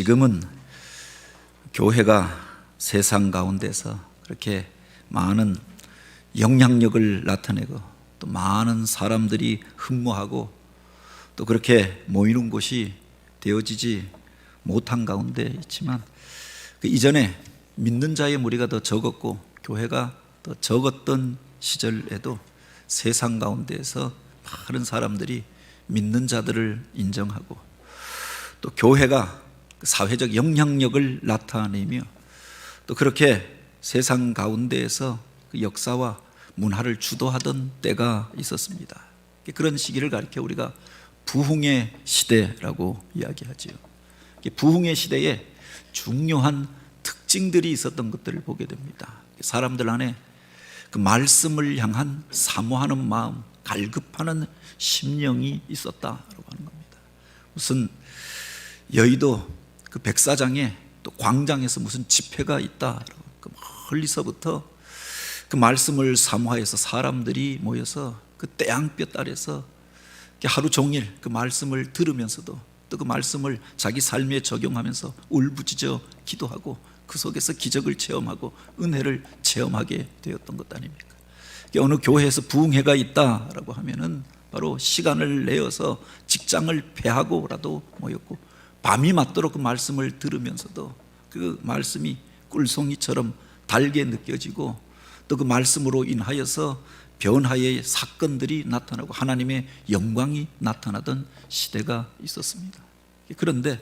지금은 교회가 세상 가운데서 그렇게 많은 영향력을 나타내고 또 많은 사람들이 흠모하고 또 그렇게 모이는 곳이 되어지지 못한 가운데 있지만 그 이전에 믿는 자의 무리가 더 적었고 교회가 더 적었던 시절에도 세상 가운데에서 많은 사람들이 믿는 자들을 인정하고 또 교회가 사회적 영향력을 나타내며 또 그렇게 세상 가운데에서 그 역사와 문화를 주도하던 때가 있었습니다. 그런 시기를 가리켜 우리가 부흥의 시대라고 이야기하지요. 부흥의 시대에 중요한 특징들이 있었던 것들을 보게 됩니다. 사람들 안에 그 말씀을 향한 사모하는 마음, 갈급하는 심령이 있었다라고 하는 겁니다. 무슨 여의도 그 백사장에 또 광장에서 무슨 집회가 있다, 그 멀리서부터 그 말씀을 사모하여서 사람들이 모여서 그 태양볕 아래서 하루 종일 그 말씀을 들으면서도 또 그 말씀을 자기 삶에 적용하면서 울부짖어 기도하고 그 속에서 기적을 체험하고 은혜를 체험하게 되었던 것 아닙니까? 어느 교회에서 부흥회가 있다라고 하면은 바로 시간을 내어서 직장을 폐하고라도 모였고 밤이 맞도록 그 말씀을 들으면서도 그 말씀이 꿀송이처럼 달게 느껴지고 또 그 말씀으로 인하여서 변화의 사건들이 나타나고 하나님의 영광이 나타나던 시대가 있었습니다. 그런데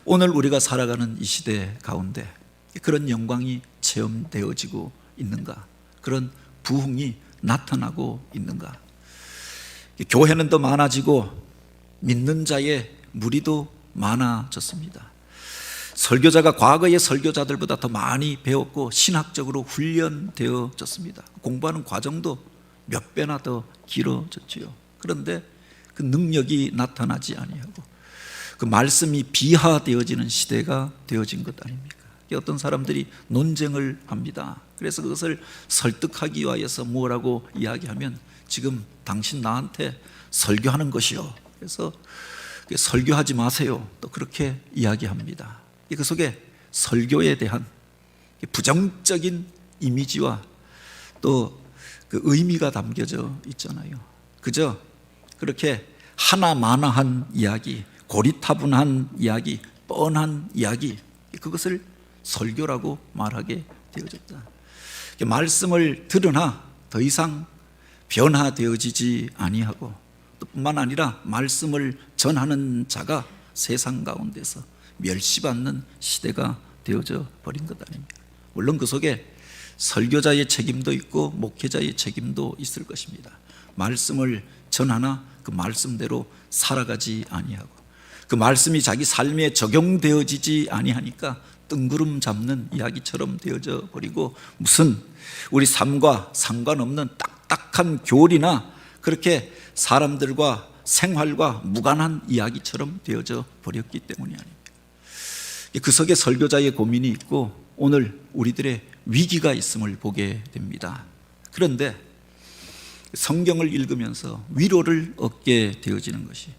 오늘 우리가 살아가는 이 시대 가운데 그런 영광이 체험되어지고 있는가? 그런 부흥이 나타나고 있는가? 교회는 더 많아지고 믿는 자의 무리도 많아졌습니다. 설교자가 과거의 설교자들보다 더 많이 배웠고 신학적으로 훈련되어졌습니다. 공부하는 과정도 몇 배나 더 길어졌지요. 그런데 그 능력이 나타나지 아니하고 그 말씀이 비하되어지는 시대가 되어진 것 아닙니까? 어떤 사람들이 논쟁을 합니다. 그래서 그것을 설득하기 위하여서 뭐라고 이야기하면 지금 당신 나한테 설교하는 것이요. 그래서 설교하지 마세요. 또 그렇게 이야기합니다. 그 속에 설교에 대한 부정적인 이미지와 또 그 의미가 담겨져 있잖아요. 그저 그렇게 하나마나한 이야기, 고리타분한 이야기, 뻔한 이야기, 그것을 설교라고 말하게 되어졌다. 말씀을 들으나 더 이상 변화되어지지 아니하고 또 뿐만 아니라 말씀을 전하는 자가 세상 가운데서 멸시받는 시대가 되어져 버린 것 아닙니까? 물론 그 속에 설교자의 책임도 있고 목회자의 책임도 있을 것입니다. 말씀을 전하나 그 말씀대로 살아가지 아니하고 그 말씀이 자기 삶에 적용되어지지 아니하니까 뜬구름 잡는 이야기처럼 되어져 버리고 무슨 우리 삶과 상관없는 딱딱한 교리나 그렇게 사람들과 생활과 무관한 이야기처럼 되어져 버렸기 때문이 아닙니다. 그 속에 설교자의 고민이 있고 오늘 우리들의 위기가 있음을 보게 됩니다. 그런데 성경을 읽으면서 위로를 얻게 되어지는 것이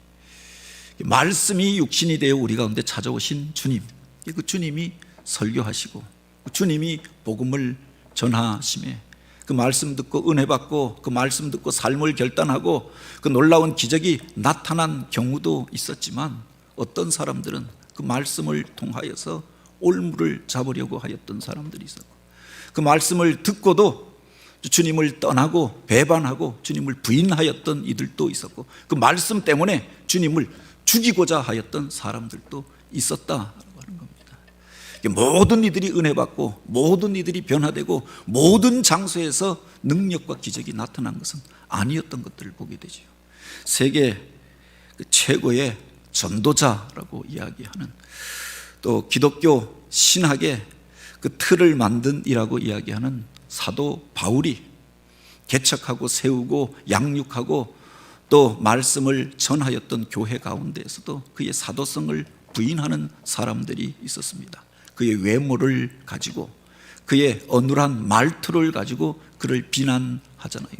말씀이 육신이 되어 우리 가운데 찾아오신 주님, 그 주님이 설교하시고 그 주님이 복음을 전하심에 그 말씀 듣고 은혜 받고 그 말씀 듣고 삶을 결단하고 그 놀라운 기적이 나타난 경우도 있었지만 어떤 사람들은 그 말씀을 통하여서 올무를 잡으려고 하였던 사람들이 있었고 그 말씀을 듣고도 주님을 떠나고 배반하고 주님을 부인하였던 이들도 있었고 그 말씀 때문에 주님을 죽이고자 하였던 사람들도 있었다라고 하는 겁니다. 모든 이들이 은혜 받고 모든 이들이 변화되고 모든 장소에서 능력과 기적이 나타난 것은 아니었던 것들을 보게 되죠. 세계 최고의 전도자라고 이야기하는 또 기독교 신학의 그 틀을 만든 이라고 이야기하는 사도 바울이 개척하고 세우고 양육하고 또 말씀을 전하였던 교회 가운데에서도 그의 사도성을 부인하는 사람들이 있었습니다. 그의 외모를 가지고 그의 어눌한 말투를 가지고 그를 비난하잖아요.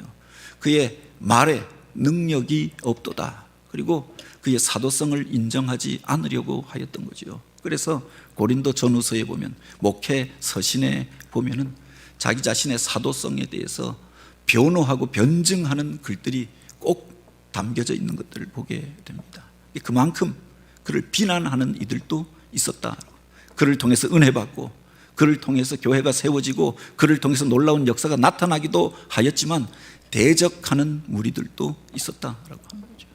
그의 말에 능력이 없도다. 그리고 그의 사도성을 인정하지 않으려고 하였던 거죠. 그래서 고린도 전후서에 보면, 목회 서신에 보면은 자기 자신의 사도성에 대해서 변호하고 변증하는 글들이 꼭 담겨져 있는 것들을 보게 됩니다. 그만큼 그를 비난하는 이들도 있었다. 그를 통해서 은혜 받고, 그를 통해서 교회가 세워지고, 그를 통해서 놀라운 역사가 나타나기도 하였지만 대적하는 무리들도 있었다라고 하는 거죠.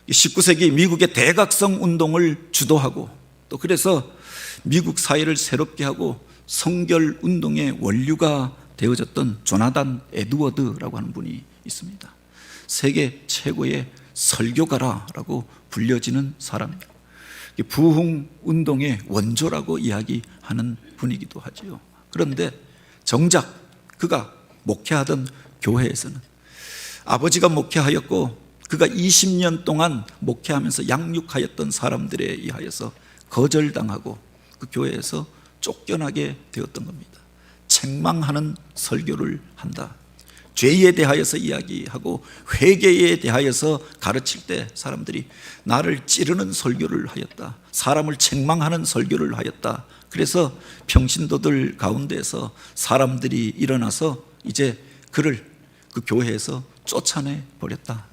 19세기 미국의 대각성 운동을 주도하고, 또 그래서 미국 사회를 새롭게 하고 성결 운동의 원류가 되어졌던 조나단 에드워드라고 하는 분이 있습니다. 세계 최고의 설교가라고 불려지는 사람입니다. 부흥 운동의 원조라고 이야기하는 분이기도 하죠. 그런데 정작 그가 목회하던 교회에서는 아버지가 목회하였고 그가 20년 동안 목회하면서 양육하였던 사람들에 의하여서 거절당하고 그 교회에서 쫓겨나게 되었던 겁니다. 책망하는 설교를 한다. 죄에 대하여서 이야기하고 회개에 대하여서 가르칠 때 사람들이 나를 찌르는 설교를 하였다. 사람을 책망하는 설교를 하였다. 그래서 평신도들 가운데서 사람들이 일어나서 이제 그를 그 교회에서 쫓아내 버렸다.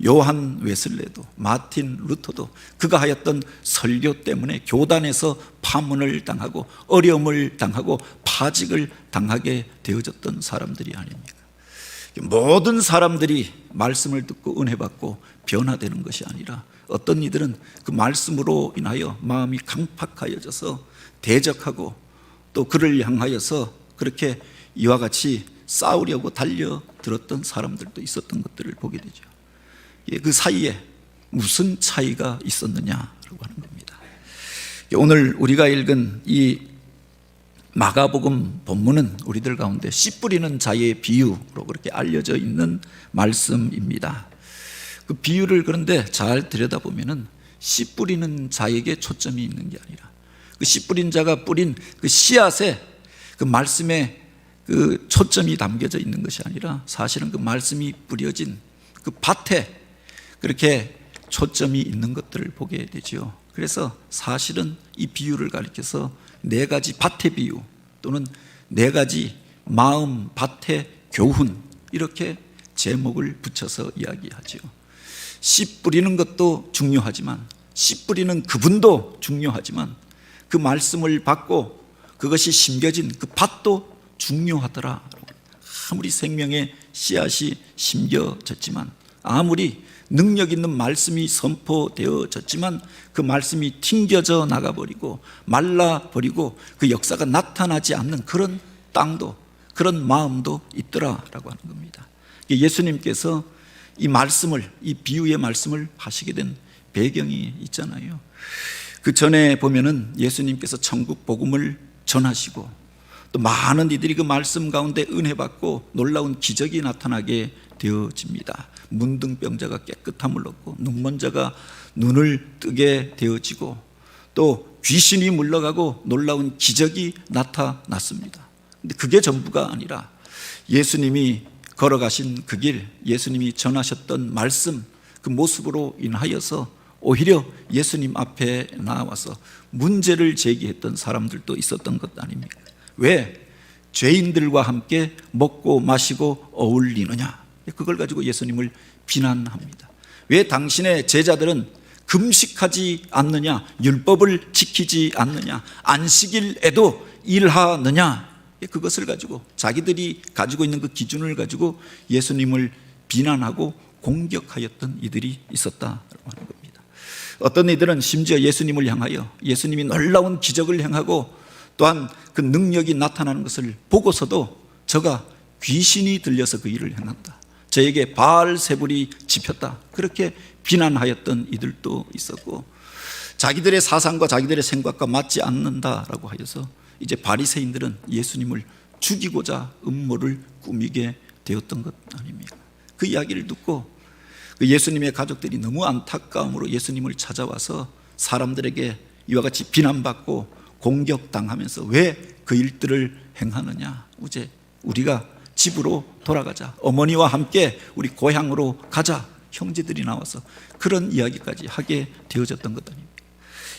요한 웨슬레도, 마틴 루터도 그가 하였던 설교 때문에 교단에서 파문을 당하고 어려움을 당하고 파직을 당하게 되어졌던 사람들이 아닙니까? 모든 사람들이 말씀을 듣고 은혜 받고 변화되는 것이 아니라 어떤 이들은 그 말씀으로 인하여 마음이 강팍하여져서 대적하고 또 그를 향하여서 그렇게 이와 같이 싸우려고 달려들었던 사람들도 있었던 것들을 보게 되죠. 그 사이에 무슨 차이가 있었느냐라고 하는 겁니다. 오늘 우리가 읽은 이 마가복음 본문은 우리들 가운데 씨 뿌리는 자의 비유로 그렇게 알려져 있는 말씀입니다. 그 비유를 그런데 잘 들여다보면은 씨 뿌리는 자에게 초점이 있는 게 아니라 그 씨 뿌린 자가 뿌린 그 씨앗에 그 말씀에 그 초점이 담겨져 있는 것이 아니라 사실은 그 말씀이 뿌려진 그 밭에 그렇게 초점이 있는 것들을 보게 되죠. 그래서 사실은 이 비유를 가리켜서 네 가지 밭의 비유 또는 네 가지 마음 밭의 교훈 이렇게 제목을 붙여서 이야기하죠. 씨 뿌리는 것도 중요하지만 씨 뿌리는 그분도 중요하지만 그 말씀을 받고 그것이 심겨진 그 밭도 중요하더라. 아무리 생명의 씨앗이 심겨졌지만 아무리 능력 있는 말씀이 선포되어졌지만 그 말씀이 튕겨져 나가버리고 말라버리고 그 역사가 나타나지 않는 그런 땅도 그런 마음도 있더라라고 하는 겁니다. 예수님께서 이 말씀을 이 비유의 말씀을 하시게 된 배경이 있잖아요. 그 전에 보면은 예수님께서 천국 복음을 전하시고 또 많은 이들이 그 말씀 가운데 은혜 받고 놀라운 기적이 나타나게 되어집니다. 문둥병자가 깨끗함을 얻고 눈먼 자가 눈을 뜨게 되어지고 또 귀신이 물러가고 놀라운 기적이 나타났습니다. 근데 그게 전부가 아니라 예수님이 걸어가신 그 길, 예수님이 전하셨던 말씀 그 모습으로 인하여서 오히려 예수님 앞에 나와서 문제를 제기했던 사람들도 있었던 것 아닙니까? 왜 죄인들과 함께 먹고 마시고 어울리느냐? 그걸 가지고 예수님을 비난합니다. 왜 당신의 제자들은 금식하지 않느냐? 율법을 지키지 않느냐? 안식일에도 일하느냐? 그것을 가지고 자기들이 가지고 있는 그 기준을 가지고 예수님을 비난하고 공격하였던 이들이 있었다고 하는 겁니다. 어떤 이들은 심지어 예수님을 향하여 예수님이 놀라운 기적을 행하고 또한 그 능력이 나타나는 것을 보고서도 저가 귀신이 들려서 그 일을 행한다. 저에게 바알세불이 집혔다. 그렇게 비난하였던 이들도 있었고 자기들의 사상과 자기들의 생각과 맞지 않는다라고 하여서 이제 바리새인들은 예수님을 죽이고자 음모를 꾸미게 되었던 것 아닙니까? 그 이야기를 듣고 그 예수님의 가족들이 너무 안타까움으로 예수님을 찾아와서 사람들에게 이와 같이 비난받고 공격당하면서 왜 그 일들을 행하느냐? 이제 우리가 집으로 돌아가자. 어머니와 함께 우리 고향으로 가자. 형제들이 나와서 그런 이야기까지 하게 되어졌던 것 아닙니까?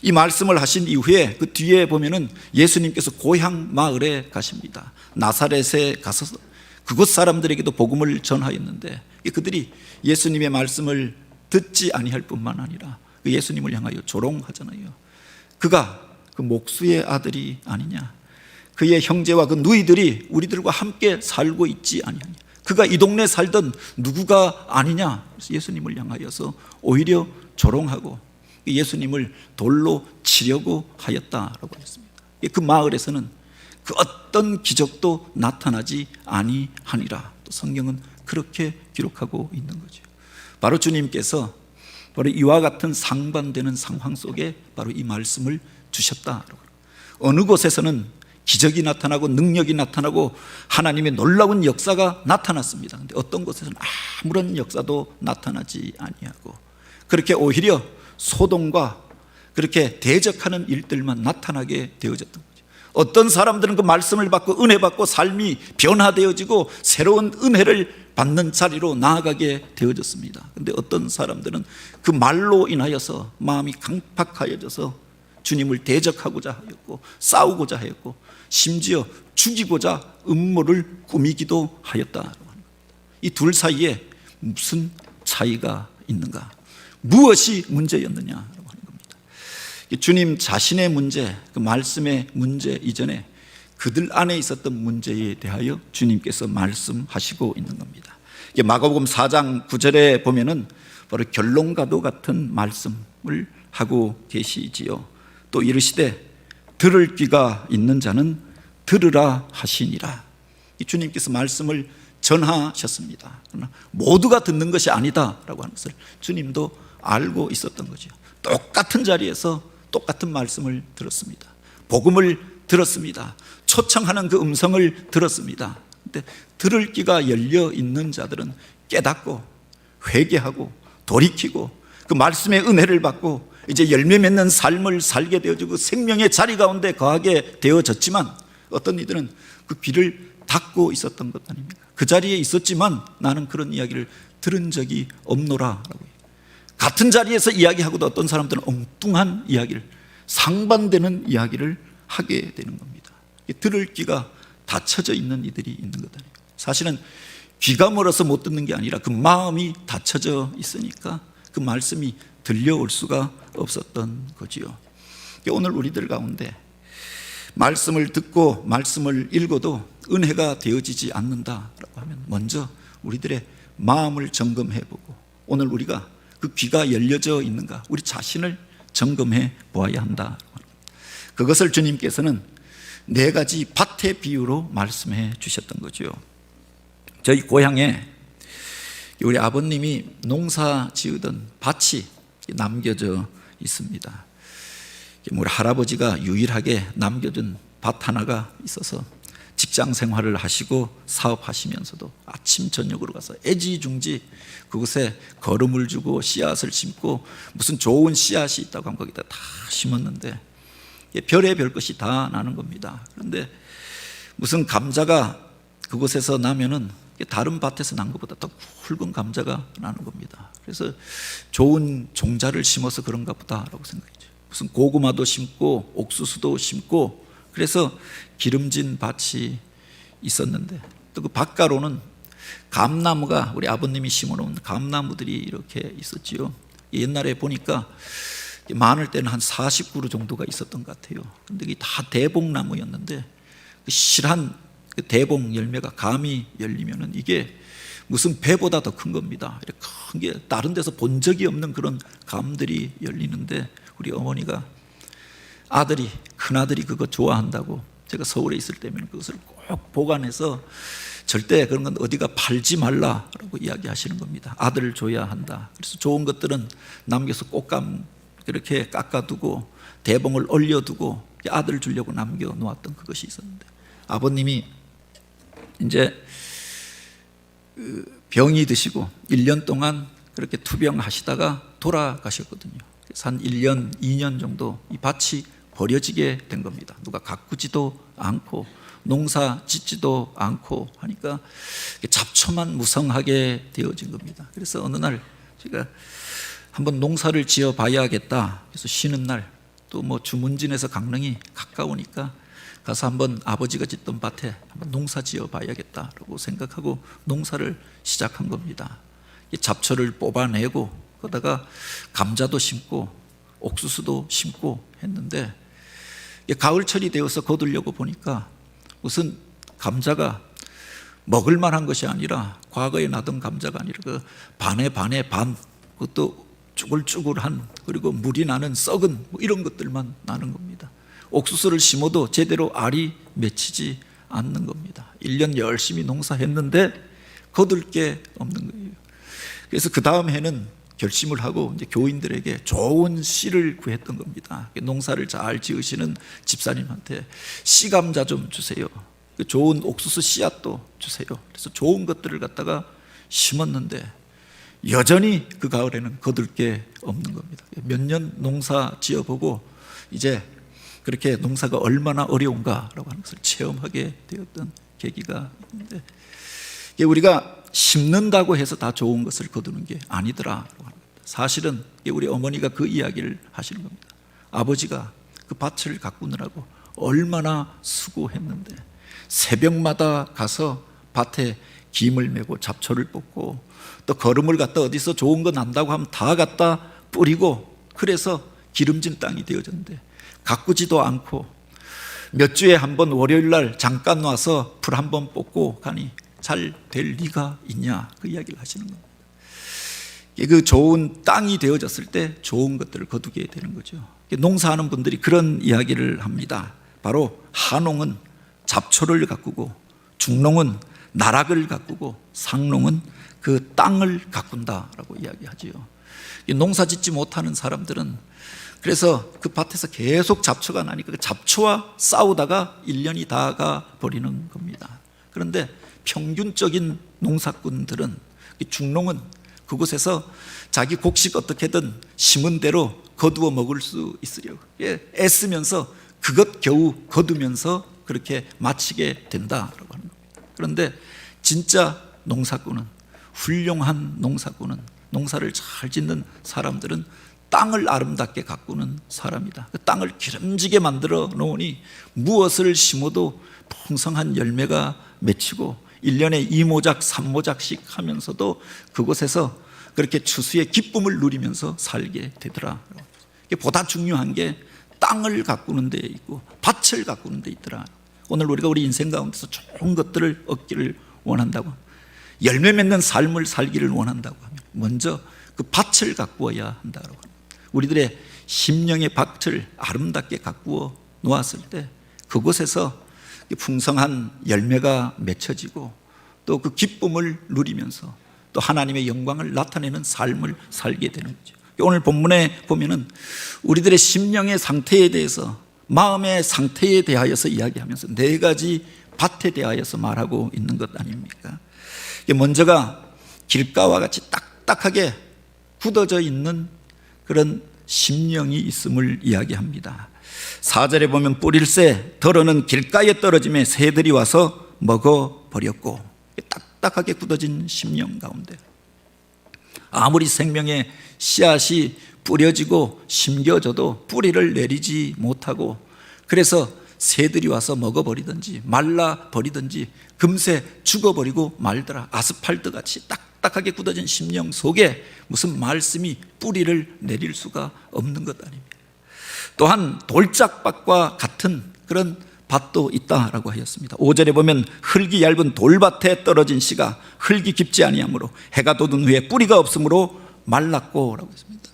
이 말씀을 하신 이후에 그 뒤에 보면은 예수님께서 고향 마을에 가십니다. 나사렛에 가서 그곳 사람들에게도 복음을 전하였는데 그들이 예수님의 말씀을 듣지 아니할 뿐만 아니라 그 예수님을 향하여 조롱하잖아요. 그가 그 목수의 아들이 아니냐, 그의 형제와 그 누이들이 우리들과 함께 살고 있지 아니하냐, 그가 이 동네에 살던 누구가 아니냐. 그래서 예수님을 향하여서 오히려 조롱하고 예수님을 돌로 치려고 하였다라고 했습니다. 그 마을에서는 그 어떤 기적도 나타나지 아니하니라. 또 성경은 그렇게 기록하고 있는 거죠. 바로 주님께서 바로 이와 같은 상반되는 상황 속에 바로 이 말씀을 주셨다. 어느 곳에서는 기적이 나타나고 능력이 나타나고 하나님의 놀라운 역사가 나타났습니다. 그런데 어떤 곳에서는 아무런 역사도 나타나지 아니하고 그렇게 오히려 소동과 그렇게 대적하는 일들만 나타나게 되어졌던 거죠. 어떤 사람들은 그 말씀을 받고 은혜 받고 삶이 변화되어지고 새로운 은혜를 받는 자리로 나아가게 되어졌습니다. 그런데 어떤 사람들은 그 말로 인하여서 마음이 강팍하여져서 주님을 대적하고자 하였고 싸우고자 하였고 심지어 죽이고자 음모를 꾸미기도 하였다고 하는 겁니다. 이 둘 사이에 무슨 차이가 있는가? 무엇이 문제였느냐라고 하는 겁니다. 주님 자신의 문제, 그 말씀의 문제 이전에 그들 안에 있었던 문제에 대하여 주님께서 말씀하시고 있는 겁니다. 마가복음 4장 9절에 보면은 바로 결론과도 같은 말씀을 하고 계시지요. 또 이르시되 들을 귀가 있는 자는 들으라 하시니라. 이 주님께서 말씀을 전하셨습니다. 그러나 모두가 듣는 것이 아니다라고 하는 것을 주님도 알고 있었던 거죠. 똑같은 자리에서 똑같은 말씀을 들었습니다. 복음을 들었습니다. 초청하는 그 음성을 들었습니다. 그런데 들을 귀가 열려 있는 자들은 깨닫고 회개하고 돌이키고 그 말씀의 은혜를 받고 이제 열매 맺는 삶을 살게 되어지고 생명의 자리 가운데 거하게 되어졌지만 어떤 이들은 그 귀를 닫고 있었던 것 아닙니까? 그 자리에 있었지만 나는 그런 이야기를 들은 적이 없노라라고 해요. 같은 자리에서 이야기하고도 어떤 사람들은 엉뚱한 이야기를, 상반되는 이야기를 하게 되는 겁니다. 들을 귀가 닫혀져 있는 이들이 있는 것 아니에요. 사실은 귀가 멀어서 못 듣는 게 아니라 그 마음이 닫혀져 있으니까 그 말씀이 들려올 수가 없었던 거지요. 오늘 우리들 가운데 말씀을 듣고 말씀을 읽어도 은혜가 되어지지 않는다라고 하면 먼저 우리들의 마음을 점검해보고 오늘 우리가 그 귀가 열려져 있는가, 우리 자신을 점검해 보아야 한다. 그것을 주님께서는 4가지 밭의 비유로 말씀해 주셨던 거죠. 저희 고향에 우리 아버님이 농사 지으던 밭이 남겨져 있습니다. 우리 할아버지가 유일하게 남겨준 밭 하나가 있어서 직장 생활을 하시고 사업하시면서도 아침 저녁으로 가서 애지중지 그곳에 거름을 주고 씨앗을 심고 무슨 좋은 씨앗이 있다고 하면 거기다 다 심었는데 별의별 것이 다 나는 겁니다. 그런데 무슨 감자가 그곳에서 나면은 다른 밭에서 난 것보다 더 굵은 감자가 나는 겁니다. 그래서 좋은 종자를 심어서 그런가 보다라고 생각했죠. 무슨 고구마도 심고 옥수수도 심고 그래서 기름진 밭이 있었는데 또 그 밭가로는 감나무가 우리 아버님이 심어놓은 감나무들이 이렇게 있었지요. 옛날에 보니까 많을 때는 한 40그루 정도가 있었던 것 같아요. 그런데 이게 다 대봉나무였는데 그 실한 그 대봉 열매가 감이 열리면은 이게 무슨 배보다 더 큰 겁니다. 큰 게 다른 데서 본 적이 없는 그런 감들이 열리는데 우리 어머니가 큰아들이 그거 좋아한다고 제가 서울에 있을 때면 그것을 꼭 보관해서 절대 그런 건 어디가 팔지 말라라고 이야기하시는 겁니다. 아들을 줘야 한다. 그래서 좋은 것들은 남겨서 꽃감 그렇게 깎아두고 대봉을 얼려두고 아들 주려고 남겨놓았던 그것이 있었는데 아버님이 이제 병이 드시고 1년 동안 그렇게 투병하시다가 돌아가셨거든요. 그래서 한 1년, 2년 정도 이 밭이 버려지게 된 겁니다. 누가 가꾸지도 않고 농사 짓지도 않고 하니까 잡초만 무성하게 되어진 겁니다. 그래서 어느 날 제가 한번 농사를 지어 봐야겠다. 그래서 쉬는 날 또 뭐 주문진에서 강릉이 가까우니까 가서 한번 아버지가 짓던 밭에 한번 농사 지어 봐야겠다라고 생각하고 농사를 시작한 겁니다. 이 잡초를 뽑아내고 거기다가 감자도 심고 옥수수도 심고 했는데 가을철이 되어서 거두려고 보니까 우선 감자가 먹을 만한 것이 아니라 과거에 나던 감자가 아니라 그 반에 반, 그것도 쭈글쭈글한, 그리고 물이 나는 썩은 뭐 이런 것들만 나는 겁니다. 옥수수를 심어도 제대로 알이 맺히지 않는 겁니다. 1년 열심히 농사했는데 거둘 게 없는 거예요. 그래서 그 다음 해는 결심을 하고 이제 교인들에게 좋은 씨를 구했던 겁니다. 농사를 잘 지으시는 집사님한테 씨감자 좀 주세요. 좋은 옥수수 씨앗도 주세요. 그래서 좋은 것들을 갖다가 심었는데 여전히 그 가을에는 거둘 게 없는 겁니다. 몇 년 농사 지어보고 이제 그렇게 농사가 얼마나 어려운가라고 하는 것을 체험하게 되었던 계기가 있는데, 우리가 심는다고 해서 다 좋은 것을 거두는 게 아니더라라고 합니다. 사실은 우리 어머니가 그 이야기를 하시는 겁니다. 아버지가 그 밭을 가꾸느라고 얼마나 수고했는데 새벽마다 가서 밭에 김을 메고 잡초를 뽑고 또 거름을 갖다 어디서 좋은 거 난다고 하면 다 갖다 뿌리고, 그래서 기름진 땅이 되어졌는데 가꾸지도 않고 몇 주에 한 번 월요일 날 잠깐 와서 불 한 번 뽑고 가니 잘 될 리가 있냐, 그 이야기를 하시는 겁니다. 그 좋은 땅이 되어졌을 때 좋은 것들을 거두게 되는 거죠. 농사하는 분들이 그런 이야기를 합니다. 바로 하농은 잡초를 가꾸고 중농은 나락을 가꾸고 상농은 그 땅을 가꾼다라고 이야기하지요. 농사 짓지 못하는 사람들은 그래서 그 밭에서 계속 잡초가 나니까 그 잡초와 싸우다가 1년이 다 가버리는 겁니다. 그런데 평균적인 농사꾼들은, 중농은 그곳에서 자기 곡식 어떻게든 심은 대로 거두어 먹을 수 있으려고 애쓰면서 그것 겨우 거두면서 그렇게 마치게 된다라고 하는 겁니다. 그런데 진짜 농사꾼은, 훌륭한 농사꾼은, 농사를 잘 짓는 사람들은 땅을 아름답게 가꾸는 사람이다. 그 땅을 기름지게 만들어 놓으니 무엇을 심어도 풍성한 열매가 맺히고 1년에 2모작 3모작씩 하면서도 그곳에서 그렇게 추수의 기쁨을 누리면서 살게 되더라. 보다 중요한 게 땅을 가꾸는 데 있고 밭을 가꾸는 데 있더라. 오늘 우리가 우리 인생 가운데서 좋은 것들을 얻기를 원한다고, 열매 맺는 삶을 살기를 원한다고 하면 먼저 그 밭을 가꾸어야 한다고 합니다. 우리들의 심령의 밭을 아름답게 가꾸어 놓았을 때 그곳에서 풍성한 열매가 맺혀지고 또 그 기쁨을 누리면서 또 하나님의 영광을 나타내는 삶을 살게 되는 거죠. 오늘 본문에 보면은 우리들의 심령의 상태에 대해서, 마음의 상태에 대하여서 이야기하면서 4가지 밭에 대하여서 말하고 있는 것 아닙니까? 먼저가 길가와 같이 딱딱하게 굳어져 있는 그런 심령이 있음을 이야기합니다. 4절에 보면 뿌릴새 덜어는 길가에 떨어짐에 새들이 와서 먹어버렸고, 딱딱하게 굳어진 심령 가운데 아무리 생명의 씨앗이 뿌려지고 심겨져도 뿌리를 내리지 못하고, 그래서 새들이 와서 먹어버리든지 말라버리든지 금세 죽어버리고 말더라. 아스팔트 같이 딱딱하게 굳어진 심령 속에 무슨 말씀이 뿌리를 내릴 수가 없는 것 아닙니까? 또한 돌짝밭과 같은 그런 밭도 있다라고 하였습니다. 5절에 보면 흙이 얇은 돌밭에 떨어진 씨가 흙이 깊지 아니하므로 해가 돋은 후에 뿌리가 없으므로 말랐고 라고 했습니다.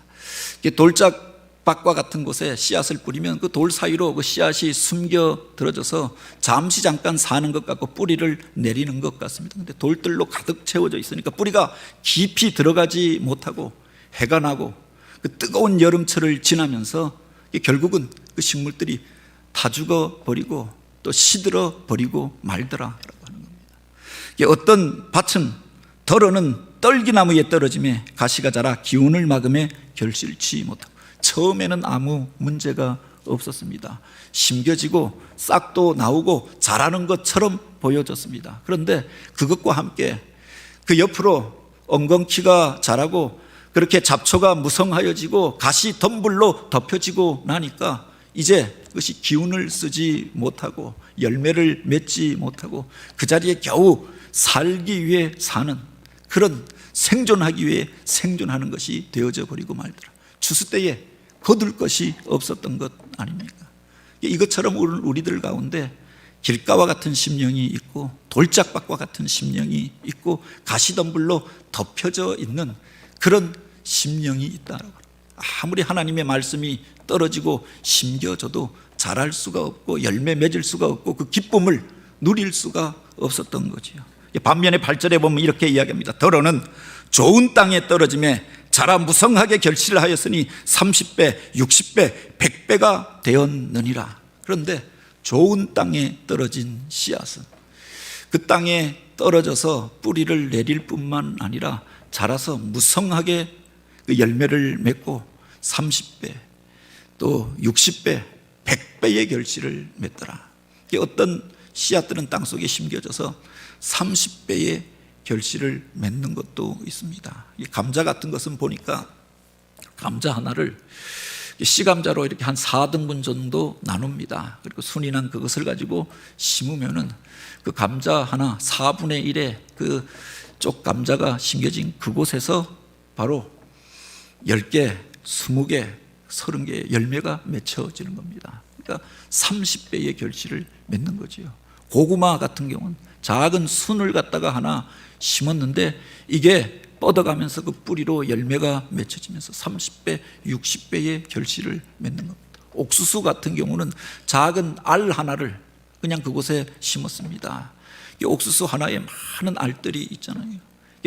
돌짝밭과 같은 곳에 씨앗을 뿌리면 그 돌 사이로 그 씨앗이 숨겨 들어져서 잠시 잠깐 사는 것 같고 뿌리를 내리는 것 같습니다. 그런데 돌들로 가득 채워져 있으니까 뿌리가 깊이 들어가지 못하고 해가 나고 그 뜨거운 여름철을 지나면서 결국은 그 식물들이 다 죽어버리고 또 시들어 버리고 말더라라고 하는 겁니다. 어떤 밭은 덜어는 떨기나무에 떨어짐에 가시가 자라 기운을 막음에 결실치 못하고, 처음에는 아무 문제가 없었습니다. 심겨지고 싹도 나오고 자라는 것처럼 보여졌습니다. 그런데 그것과 함께 그 옆으로 엉겅퀴가 자라고 그렇게 잡초가 무성하여지고 가시 덤불로 덮여지고 나니까 이제 그것이 기운을 쓰지 못하고 열매를 맺지 못하고 그 자리에 겨우 살기 위해 사는, 그런 생존하기 위해 생존하는 것이 되어져 버리고 말더라. 추수 때에 거둘 것이 없었던 것 아닙니까? 이것처럼 우리들 가운데 길가와 같은 심령이 있고 돌짝밭과 같은 심령이 있고 가시덤불로 덮여져 있는 그런 심령이 있다라고. 아무리 하나님의 말씀이 떨어지고 심겨져도 자랄 수가 없고 열매 맺을 수가 없고 그 기쁨을 누릴 수가 없었던 거지요. 반면에 8절에 보면 이렇게 이야기합니다. 더러는 좋은 땅에 떨어짐에 자라 무성하게 결실을 하였으니 30배, 60배, 100배가 되었느니라. 그런데 좋은 땅에 떨어진 씨앗은 그 땅에 떨어져서 뿌리를 내릴 뿐만 아니라 자라서 무성하게 그 열매를 맺고 30배, 또 60배, 100배의 결실을 맺더라. 어떤 씨앗들은 땅속에 심겨져서 30배의 결실을 맺는 것도 있습니다. 감자 같은 것은 보니까 감자 하나를 씨감자로 이렇게 한 4등분 정도 나눕니다. 그리고 순이 난 그것을 가지고 심으면은 그 감자 하나 4분의 1의 그 쪽 감자가 심겨진 그곳에서 바로 10개, 20개, 30개의 열매가 맺혀지는 겁니다. 그러니까 30배의 결실을 맺는 거지요. 고구마 같은 경우는 작은 순을 갖다가 하나 심었는데 이게 뻗어가면서 그 뿌리로 열매가 맺혀지면서 30배, 60배의 결실을 맺는 겁니다. 옥수수 같은 경우는 작은 알 하나를 그냥 그곳에 심었습니다. 이 옥수수 하나에 많은 알들이 있잖아요.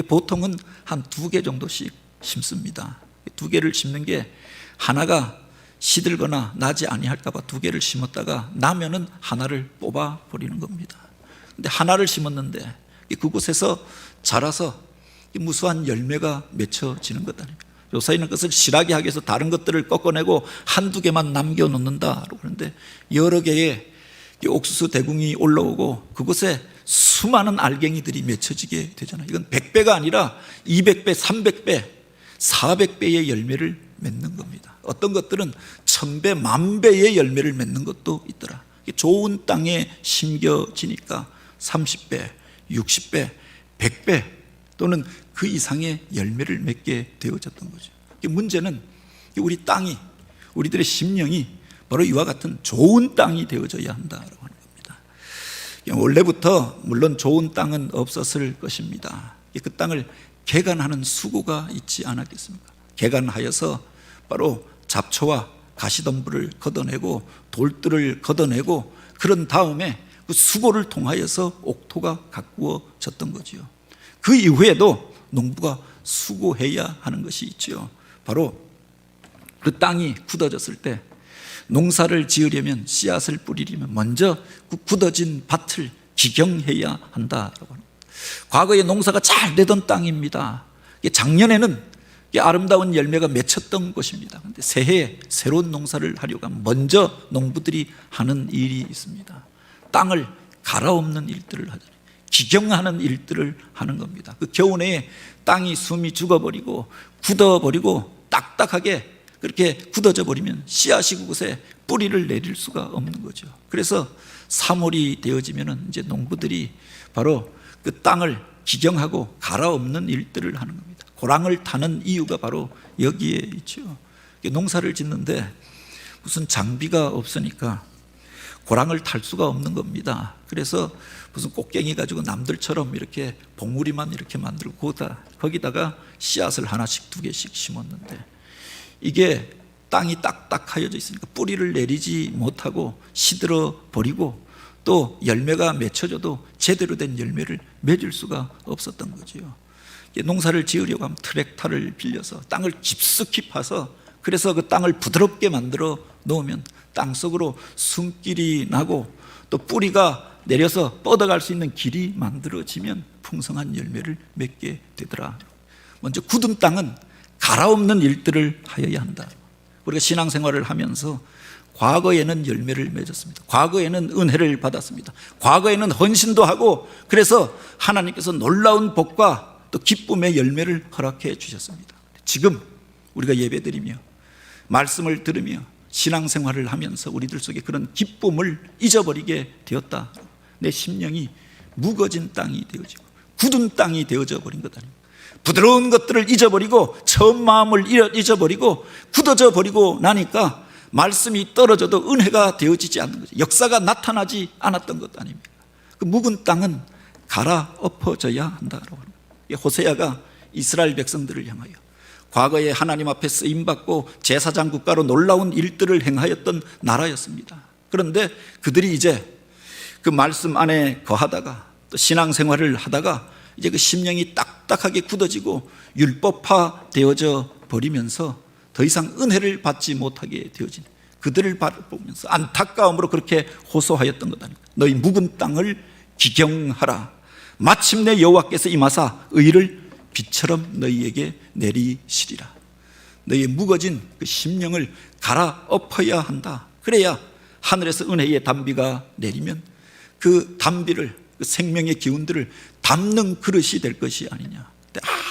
보통은 한 2개 정도씩 심습니다. 2개를 심는 게 하나가 시들거나 나지 아니할까 봐 2개를 심었다가 나면은 하나를 뽑아 버리는 겁니다. 근데 하나를 심었는데 그곳에서 자라서 무수한 열매가 맺혀지는 것 아닙니까? 요사이는 그것을 실하게 하기 위해서 다른 것들을 꺾어내고 한두 개만 남겨놓는다. 그런데 여러 개의 옥수수 대궁이 올라오고 그곳에 수많은 알갱이들이 맺혀지게 되잖아요. 이건 100배가 아니라 200배, 300배, 400배의 열매를 맺는 겁니다. 어떤 것들은 1000배, 10,000배의 열매를 맺는 것도 있더라. 좋은 땅에 심겨지니까 30배, 60배, 100배 또는 그 이상의 열매를 맺게 되어졌던 거죠. 문제는 우리 땅이, 우리들의 심령이 바로 이와 같은 좋은 땅이 되어져야 한다라고 하는 겁니다. 원래부터 물론 좋은 땅은 없었을 것입니다. 그 땅을 개간하는 수고가 있지 않았겠습니까? 개간하여서 바로 잡초와 가시덤불을 걷어내고 돌들을 걷어내고 그런 다음에 그 수고를 통하여서 옥토가 가꾸어졌던 거지요. 그 이후에도 농부가 수고해야 하는 것이 있죠. 바로 그 땅이 굳어졌을 때 농사를 지으려면 씨앗을 뿌리려면 먼저 그 굳어진 밭을 기경해야 한다라고 합니다. 과거에 농사가 잘 되던 땅입니다. 작년에는 아름다운 열매가 맺혔던 것입니다. 그런데 새해에 새로운 농사를 하려고 하면 먼저 농부들이 하는 일이 있습니다. 땅을 갈아엎는 일들을 하잖아요. 기경하는 일들을 하는 겁니다. 그 겨우내에 땅이 숨이 죽어버리고 굳어버리고 딱딱하게 그렇게 굳어져 버리면 씨앗이 그곳에 뿌리를 내릴 수가 없는 거죠. 그래서 3월이 되어지면 이제 농부들이 바로 그 땅을 기경하고 갈아엎는 일들을 하는 겁니다. 고랑을 타는 이유가 바로 여기에 있죠. 농사를 짓는데 무슨 장비가 없으니까 고랑을 탈 수가 없는 겁니다. 그래서 무슨 꽃갱이 가지고 남들처럼 이렇게 봉우리만 이렇게 만들고 거기다가 씨앗을 하나씩 2개씩 심었는데 이게 땅이 딱딱하여져 있으니까 뿌리를 내리지 못하고 시들어 버리고 또 열매가 맺혀져도 제대로 된 열매를 맺을 수가 없었던 거지요. 농사를 지으려고 하면 트랙터를 빌려서 땅을 깊숙이 파서 그래서 그 땅을 부드럽게 만들어 놓으면 땅속으로 숨길이 나고 또 뿌리가 내려서 뻗어갈 수 있는 길이 만들어지면 풍성한 열매를 맺게 되더라. 먼저 굳은 땅은 갈아엎는 일들을 하여야 한다. 우리가 신앙생활을 하면서 과거에는 열매를 맺었습니다. 과거에는 은혜를 받았습니다. 과거에는 헌신도 하고 그래서 하나님께서 놀라운 복과 또 기쁨의 열매를 허락해 주셨습니다. 지금 우리가 예배드리며 말씀을 들으며 신앙생활을 하면서 우리들 속에 그런 기쁨을 잊어버리게 되었다. 내 심령이 무거진 땅이 되어지고 굳은 땅이 되어져 버린 것 아닙니까? 부드러운 것들을 잊어버리고 처음 마음을 잊어버리고 굳어져 버리고 나니까 말씀이 떨어져도 은혜가 되어지지 않는 거죠. 역사가 나타나지 않았던 것 아닙니까? 그 묵은 땅은 갈아엎어져야 한다고 합니다. 호세아가 이스라엘 백성들을 향하여 과거에 하나님 앞에 쓰임받고 제사장 국가로 놀라운 일들을 행하였던 나라였습니다. 그런데 그들이 이제 그 말씀 안에 거하다가 또 신앙생활을 하다가 이제 그 심령이 딱딱하게 굳어지고 율법화 되어져 버리면서 더 이상 은혜를 받지 못하게 되어진 그들을 바라보면서 안타까움으로 그렇게 호소하였던 것 아닙니까? 너희 묵은 땅을 기경하라. 마침내 여호와께서 임하사 의를 비처럼 너희에게 내리시리라. 너희의 무거진 그 심령을 갈아엎어야 한다. 그래야 하늘에서 은혜의 단비가 내리면 그 단비를, 그 생명의 기운들을 담는 그릇이 될 것이 아니냐.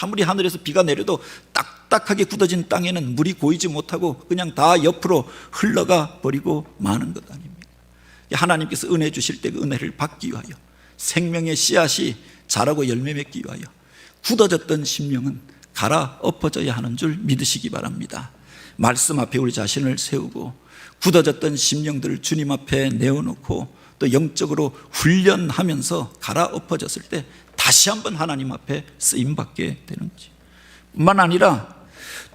아무리 하늘에서 비가 내려도 딱딱하게 굳어진 땅에는 물이 고이지 못하고 그냥 다 옆으로 흘러가 버리고 마는 것 아닙니까? 하나님께서 은혜 주실 때 그 은혜를 받기 위하여 생명의 씨앗이 자라고 열매 맺기 위하여 굳어졌던 심령은 갈아엎어져야 하는 줄 믿으시기 바랍니다. 말씀 앞에 우리 자신을 세우고 굳어졌던 심령들을 주님 앞에 내어놓고 또 영적으로 훈련하면서 갈아엎어졌을 때 다시 한번 하나님 앞에 쓰임받게 되는 거지. 뿐만 아니라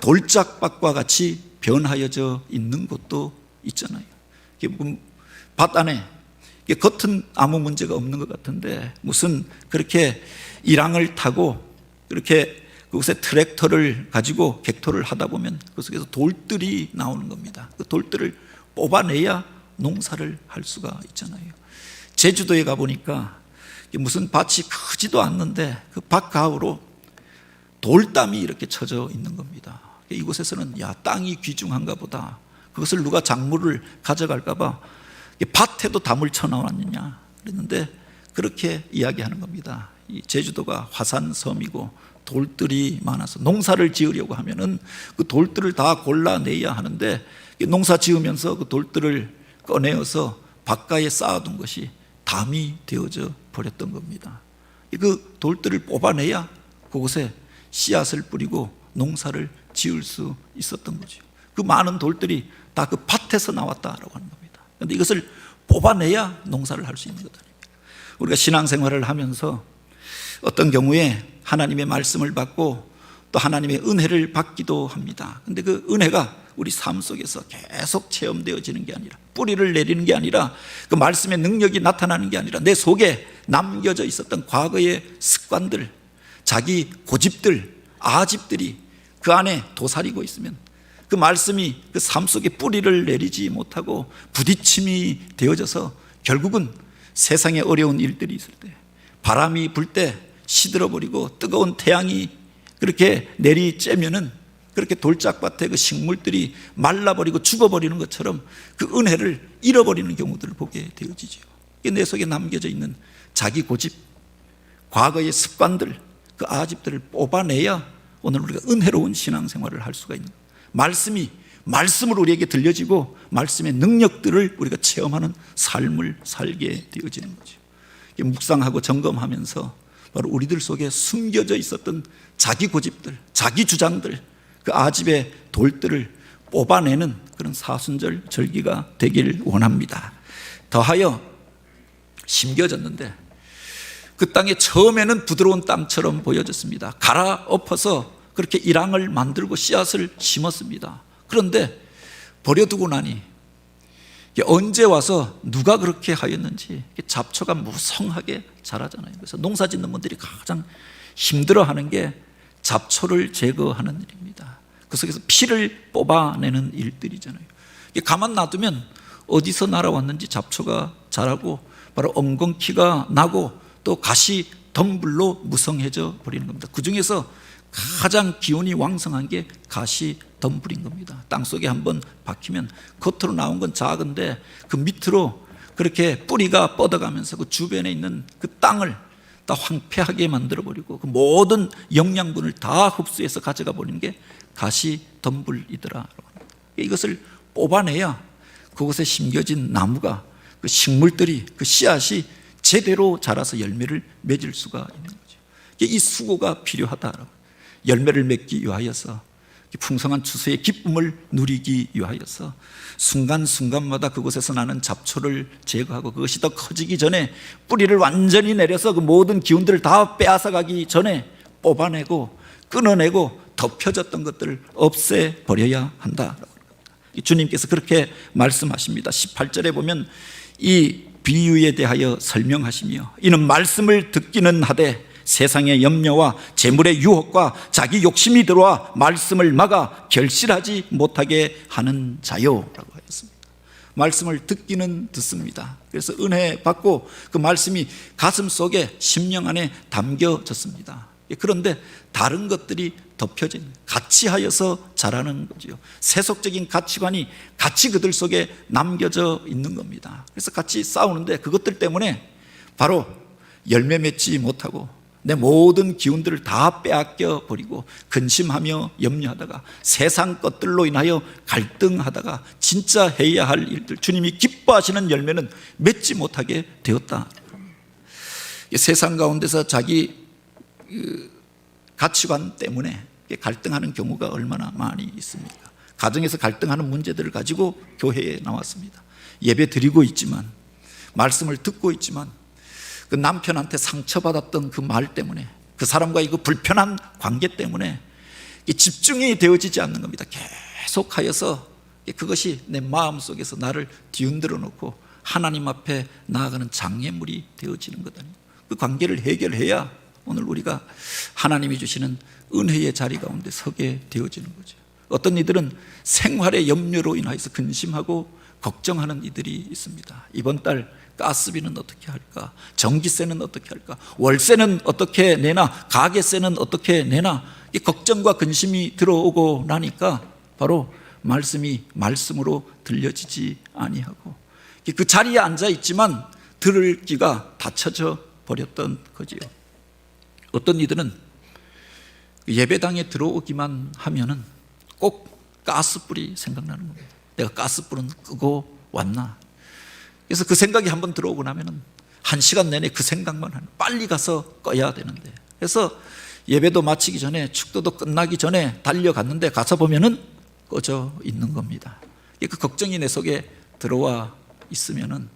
돌짝밭과 같이 변하여져 있는 곳도 있잖아요. 밭 안에 겉은 아무 문제가 없는 것 같은데 무슨 그렇게 일항을 타고 그렇게 그곳에 트랙터를 가지고 객토를 하다 보면 그 속에서 돌들이 나오는 겁니다. 그 돌들을 뽑아내야 농사를 할 수가 있잖아요. 제주도에 가보니까 무슨 밭이 크지도 않는데 그 밭 가으로 돌담이 이렇게 쳐져 있는 겁니다. 이곳에서는 야, 땅이 귀중한가 보다. 그것을 누가 작물을 가져갈까 봐 밭에도 담을 쳐놓았느냐 그랬는데 그렇게 이야기하는 겁니다. 이 제주도가 화산섬이고 돌들이 많아서 농사를 지으려고 하면은 그 돌들을 다 골라내야 하는데 농사 지으면서 그 돌들을 꺼내어서 밭가에 쌓아둔 것이 담이 되어져 버렸던 겁니다. 그 돌들을 뽑아내야 그곳에 씨앗을 뿌리고 농사를 지을 수 있었던 거죠. 그 많은 돌들이 다 그 밭에서 나왔다라고 하는 겁니다. 그런데 이것을 뽑아내야 농사를 할 수 있는 것 아닙니까? 우리가 신앙생활을 하면서 어떤 경우에 하나님의 말씀을 받고 또 하나님의 은혜를 받기도 합니다. 그런데 그 은혜가 우리 삶 속에서 계속 체험되어지는 게 아니라 뿌리를 내리는 게 아니라 그 말씀의 능력이 나타나는 게 아니라 내 속에 남겨져 있었던 과거의 습관들, 자기 고집들, 아집들이 그 안에 도사리고 있으면 그 말씀이 그 삶 속에 뿌리를 내리지 못하고 부딪힘이 되어져서 결국은 세상에 어려운 일들이 있을 때 바람이 불 때 시들어버리고 뜨거운 태양이 그렇게 내리쬐면은 그렇게 돌짝밭에 그 식물들이 말라버리고 죽어버리는 것처럼 그 은혜를 잃어버리는 경우들을 보게 되어지죠. 내 속에 남겨져 있는 자기 고집, 과거의 습관들, 그 아집들을 뽑아내야 오늘 우리가 은혜로운 신앙생활을 할 수가 있는 거예요. 말씀으로 우리에게 들려지고 말씀의 능력들을 우리가 체험하는 삶을 살게 되어지는 거죠. 묵상하고 점검하면서 바로 우리들 속에 숨겨져 있었던 자기 고집들, 자기 주장들, 그 아집의 돌들을 뽑아내는 그런 사순절 절기가 되길 원합니다. 더하여 심겨졌는데 그 땅에 처음에는 부드러운 땅처럼 보여졌습니다. 갈아엎어서 그렇게 일항을 만들고 씨앗을 심었습니다. 그런데 버려두고 나니 언제 와서 누가 그렇게 하였는지 잡초가 무성하게 자라잖아요. 그래서 농사 짓는 분들이 가장 힘들어하는 게 잡초를 제거하는 일입니다. 그 속에서 피를 뽑아내는 일들이잖아요. 가만 놔두면 어디서 날아왔는지 잡초가 자라고 바로 엉겅퀴가 나고 또 가시 덤불로 무성해져 버리는 겁니다. 그 중에서 가장 기운이 왕성한 게 가시 덤불인 겁니다. 땅속에 한번 박히면 겉으로 나온 건 작은데 그 밑으로 그렇게 뿌리가 뻗어가면서 그 주변에 있는 그 땅을 다 황폐하게 만들어버리고 그 모든 영양분을 다 흡수해서 가져가 버리는 게 가시 덤불이더라. 이것을 뽑아내야 그곳에 심겨진 나무가, 그 식물들이, 그 씨앗이 제대로 자라서 열매를 맺을 수가 있는 거죠. 이 수고가 필요하다. 열매를 맺기 위하여서, 풍성한 추수의 기쁨을 누리기 위하여서 순간순간마다 그곳에서 나는 잡초를 제거하고 그것이 더 커지기 전에, 뿌리를 완전히 내려서 그 모든 기운들을 다 빼앗아가기 전에 뽑아내고 끊어내고 덮여졌던 것들을 없애버려야 한다. 주님께서 그렇게 말씀하십니다. 18절에 보면 이 비유에 대하여 설명하시며, 이는 말씀을 듣기는 하되 세상의 염려와 재물의 유혹과 자기 욕심이 들어와 말씀을 막아 결실하지 못하게 하는 자요 라고 하였습니다. 말씀을 듣기는 듣습니다. 그래서 은혜 받고 그 말씀이 가슴 속에, 심령 안에 담겨졌습니다. 그런데 다른 것들이 덮여진, 같이 하여서 자라는 거지요. 세속적인 가치관이 같이 그들 속에 남겨져 있는 겁니다. 그래서 같이 싸우는데 그것들 때문에 바로 열매 맺지 못하고 내 모든 기운들을 다 빼앗겨 버리고 근심하며 염려하다가 세상 것들로 인하여 갈등하다가 진짜 해야 할 일들, 주님이 기뻐하시는 열매는 맺지 못하게 되었다. 세상 가운데서 자기 가치관 때문에 갈등하는 경우가 얼마나 많이 있습니까? 가정에서 갈등하는 문제들을 가지고 교회에 나왔습니다. 예배 드리고 있지만, 말씀을 듣고 있지만, 그 남편한테 상처받았던 그 말 때문에, 그 사람과의 그 불편한 관계 때문에 집중이 되어지지 않는 겁니다. 계속하여서 그것이 내 마음속에서 나를 뒤흔들어 놓고 하나님 앞에 나아가는 장애물이 되어지는 거거든요. 그 관계를 해결해야 오늘 우리가 하나님이 주시는 은혜의 자리 가운데 서게 되어지는 거죠. 어떤 이들은 생활의 염려로 인하여서 근심하고 걱정하는 이들이 있습니다. 이번 달 가스비는 어떻게 할까? 전기세는 어떻게 할까? 월세는 어떻게 내나? 가게세는 어떻게 내나? 이 걱정과 근심이 들어오고 나니까 바로 말씀이 말씀으로 들려지지 아니하고, 그 자리에 앉아 있지만 들을 귀가 닫혀져 버렸던 거지요. 어떤 이들은 예배당에 들어오기만 하면은 꼭 가스불이 생각나는 겁니다. 내가 가스불은 끄고 왔나? 그래서 그 생각이 한번 들어오고 나면은 1시간 내내 그 생각만 하는, 빨리 가서 꺼야 되는데, 그래서 예배도 마치기 전에, 축도도 끝나기 전에 달려갔는데 가서 보면은 꺼져 있는 겁니다. 그 걱정이 내 속에 들어와 있으면은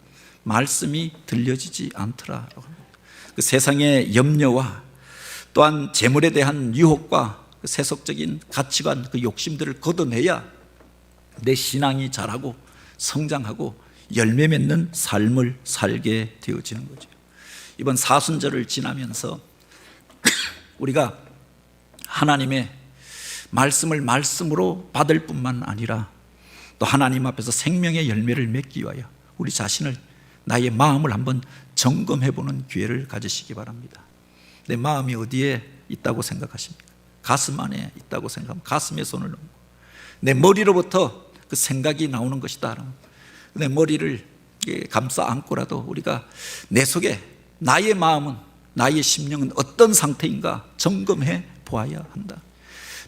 말씀이 들려지지 않더라라고 합니다. 그 세상의 염려와 또한 재물에 대한 유혹과 그 세속적인 가치관, 그 욕심들을 걷어내야 내 신앙이 자라고 성장하고 열매 맺는 삶을 살게 되어지는 거죠. 이번 사순절을 지나면서 우리가 하나님의 말씀을 말씀으로 받을 뿐만 아니라 또 하나님 앞에서 생명의 열매를 맺기 위하여 우리 자신을, 나의 마음을 한번 점검해보는 기회를 가지시기 바랍니다. 내 마음이 어디에 있다고 생각하십니까? 가슴 안에 있다고 생각하면 가슴에 손을 넣고, 내 머리로부터 그 생각이 나오는 것이다, 내 머리를 감싸 안고라도 우리가 내 속에 나의 마음은, 나의 심령은 어떤 상태인가 점검해 보아야 한다.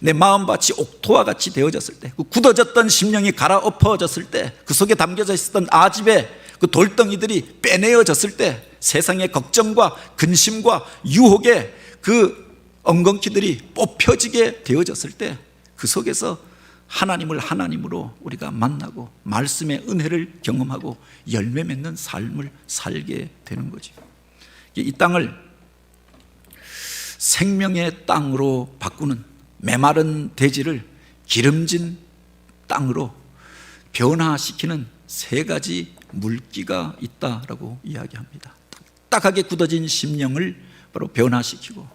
내 마음밭이 옥토와 같이 되어졌을 때, 그 굳어졌던 심령이 갈아엎어졌을 때, 그 속에 담겨져 있었던 아집의 그 돌덩이들이 빼내어졌을 때, 세상의 걱정과 근심과 유혹의 그 엉겅퀴들이 뽑혀지게 되어졌을 때, 그 속에서 하나님을 하나님으로 우리가 만나고 말씀의 은혜를 경험하고 열매 맺는 삶을 살게 되는 거죠. 이 땅을 생명의 땅으로 바꾸는, 메마른 대지를 기름진 땅으로 변화시키는 3가지 물기가 있다라고 이야기합니다. 딱딱하게 굳어진 심령을 바로 변화시키고,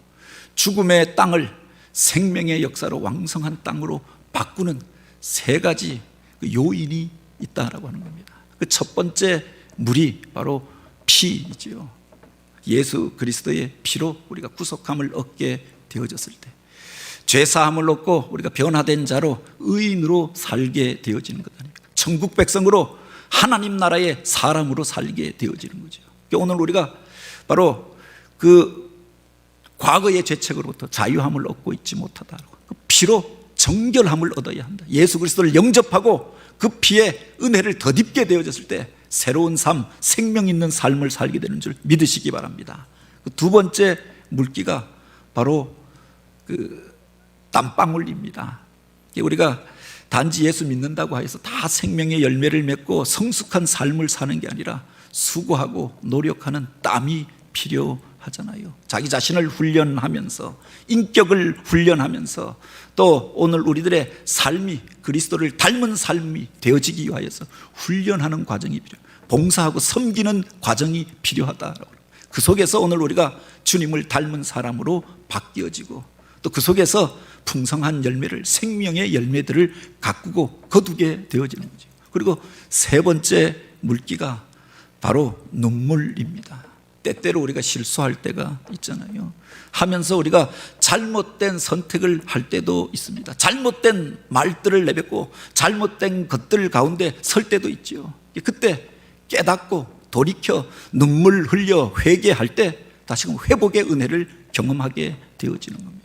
죽음의 땅을 생명의 역사로 왕성한 땅으로 바꾸는 3가지 그 요인이 있다라고 하는 겁니다. 그 첫 번째 물이 바로 피이지요. 예수 그리스도의 피로 우리가 구속함을 얻게 되어졌을 때, 죄사함을 얻고 우리가 변화된 자로 의인으로 살게 되어지는 것 아닙니까? 천국 백성으로 하나님 나라의 사람으로 살게 되어지는 거죠. 오늘 우리가 바로 그 과거의 죄책으로부터 자유함을 얻고 있지 못하다고, 그 피로 정결함을 얻어야 한다. 예수 그리스도를 영접하고 그 피에 은혜를 덧입게 되어졌을 때 새로운 삶, 생명 있는 삶을 살게 되는 줄 믿으시기 바랍니다. 그 두 번째 물기가 바로 그 땀방울입니다. 우리가 단지 예수 믿는다고 해서 다 생명의 열매를 맺고 성숙한 삶을 사는 게 아니라 수고하고 노력하는 땀이 필요하잖아요. 자기 자신을 훈련하면서, 인격을 훈련하면서, 또 오늘 우리들의 삶이 그리스도를 닮은 삶이 되어지기 위하여서 훈련하는 과정이 필요해요. 봉사하고 섬기는 과정이 필요하다라고. 그 속에서 오늘 우리가 주님을 닮은 사람으로 바뀌어지고, 또 그 속에서 풍성한 열매를, 생명의 열매들을 가꾸고 거두게 되어지는 거죠. 그리고 세 번째 물기가 바로 눈물입니다. 때때로 우리가 실수할 때가 있잖아요. 하면서 우리가 잘못된 선택을 할 때도 있습니다. 잘못된 말들을 내뱉고 잘못된 것들 가운데 설 때도 있죠. 그때 깨닫고 돌이켜 눈물 흘려 회개할 때 다시금 회복의 은혜를 경험하게 되어지는 겁니다.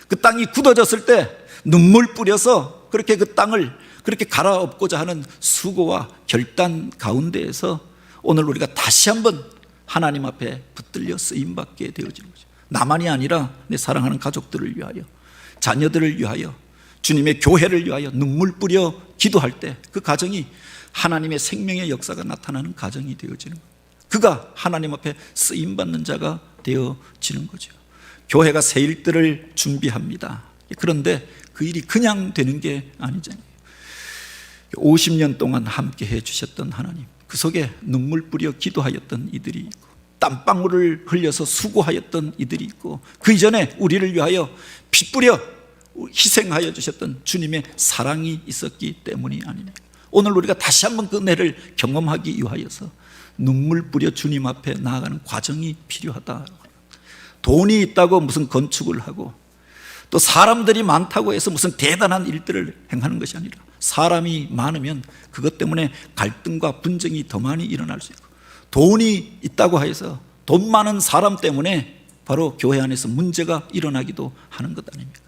그 땅이 굳어졌을 때 눈물 뿌려서 그렇게 그 땅을 그렇게 갈아엎고자 하는 수고와 결단 가운데에서 오늘 우리가 다시 한번 하나님 앞에 붙들려 쓰임받게 되어지는 거죠. 나만이 아니라 내 사랑하는 가족들을 위하여, 자녀들을 위하여, 주님의 교회를 위하여 눈물 뿌려 기도할 때 그 가정이 하나님의 생명의 역사가 나타나는 가정이 되어지는 거예요. 그가 하나님 앞에 쓰임받는 자가 되어지는 거죠. 교회가 새 일들을 준비합니다. 그런데 그 일이 그냥 되는 게 아니잖아요. 50년 동안 함께 해주셨던 하나님, 그 속에 눈물 뿌려 기도하였던 이들이 있고, 땀방울을 흘려서 수고하였던 이들이 있고, 그 이전에 우리를 위하여 피 뿌려 희생하여 주셨던 주님의 사랑이 있었기 때문이 아닙니까? 오늘 우리가 다시 한번 그 은혜를 경험하기 위하여서 눈물 뿌려 주님 앞에 나아가는 과정이 필요하다. 돈이 있다고 무슨 건축을 하고, 또 사람들이 많다고 해서 무슨 대단한 일들을 행하는 것이 아니라, 사람이 많으면 그것 때문에 갈등과 분쟁이 더 많이 일어날 수 있고, 돈이 있다고 해서 돈 많은 사람 때문에 바로 교회 안에서 문제가 일어나기도 하는 것 아닙니까?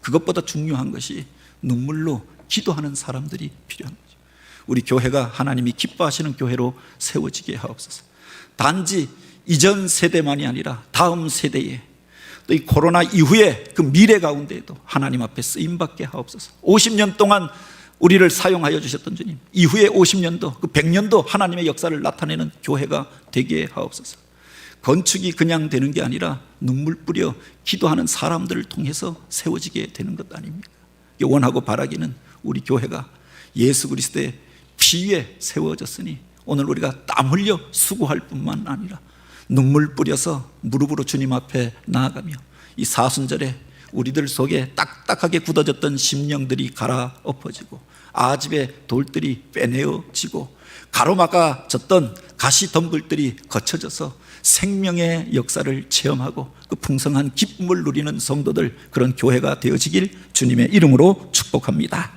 그것보다 중요한 것이 눈물로 기도하는 사람들이 필요한 거죠. 우리 교회가 하나님이 기뻐하시는 교회로 세워지게 하옵소서. 단지 이전 세대만이 아니라 다음 세대에, 또 이 코로나 이후에 그 미래 가운데에도 하나님 앞에 쓰임받게 하옵소서. 50년 동안 우리를 사용하여 주셨던 주님, 이후에 50년도, 그 100년도 하나님의 역사를 나타내는 교회가 되게 하옵소서. 건축이 그냥 되는 게 아니라 눈물 뿌려 기도하는 사람들을 통해서 세워지게 되는 것 아닙니까? 원하고 바라기는 우리 교회가 예수 그리스도의 피 위에 세워졌으니 오늘 우리가 땀 흘려 수고할 뿐만 아니라 눈물 뿌려서 무릎으로 주님 앞에 나아가며 이 사순절에 우리들 속에 딱딱하게 굳어졌던 심령들이 갈아엎어지고, 아집의 돌들이 빼내어지고, 가로막아졌던 가시 덤불들이 거쳐져서 생명의 역사를 체험하고 그 풍성한 기쁨을 누리는 성도들, 그런 교회가 되어지길 주님의 이름으로 축복합니다.